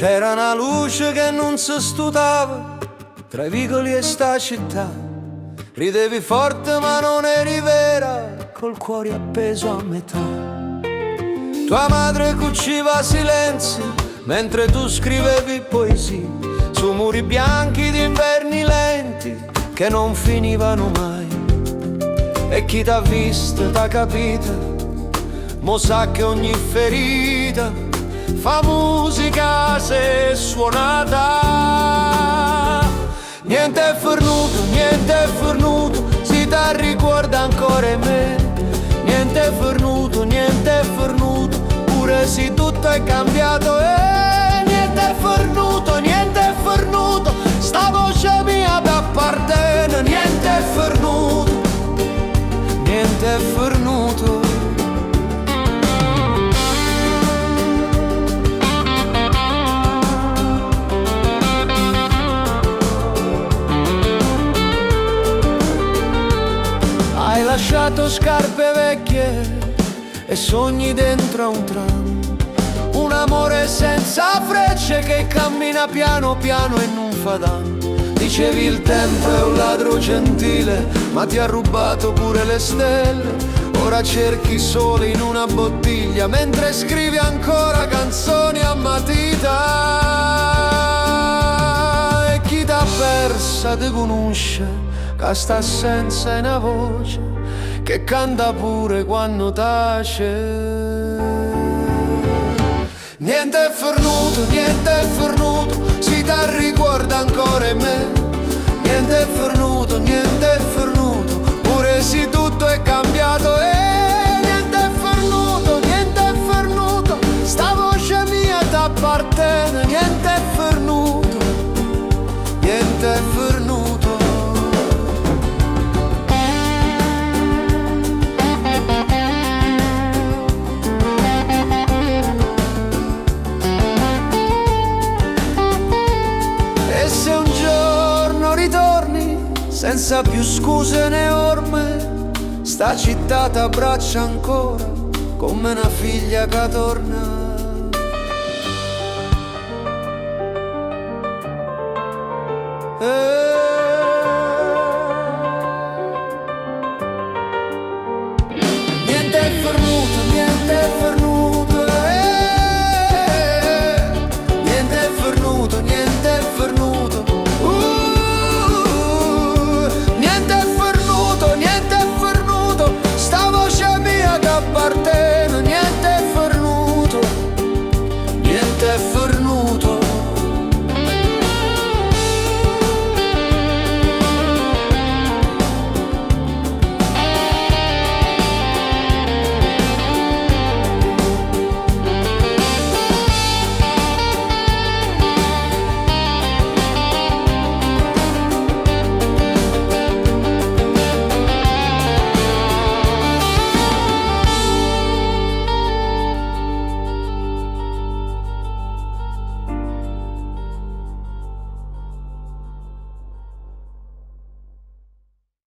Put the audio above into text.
C'era una luce che non si stutava tra i vicoli e sta città. Ridevi forte ma non eri vera, col cuore appeso a metà. Tua madre cuciva silenzi mentre tu scrivevi poesie su muri bianchi di inverni lenti che non finivano mai. E chi t'ha vista, t'ha capita, mo sa che ogni ferita fa musica se suonata. Niente è fornuto, si ti ricorda ancora me. Niente è fornuto, pure se tutto è cambiato. Niente è fornuto, sta voce mia t'appartiene. Niente è fornuto, niente è fornuto. Hai lasciato scarpe vecchie e sogni dentro a un tram, un amore senza frecce che cammina piano piano e non fa danno. Dicevi il tempo è un ladro gentile, ma ti ha rubato pure le stelle. Ora cerchi sole in una bottiglia, mentre scrivi ancora canzoni a matita. E chi t'ha persa te conosce, che sta senza una voce, che canta pure quando tace. Niente è fornuto, si ti ricorda ancora me. Niente è fornuto, pure se tutto è cambiato. Niente è fornuto, sta voce mia t'appartiene. Niente è fornuto, niente è fornuto. Senza più scuse né orme, sta città t'abbraccia ancora come una figlia che torna.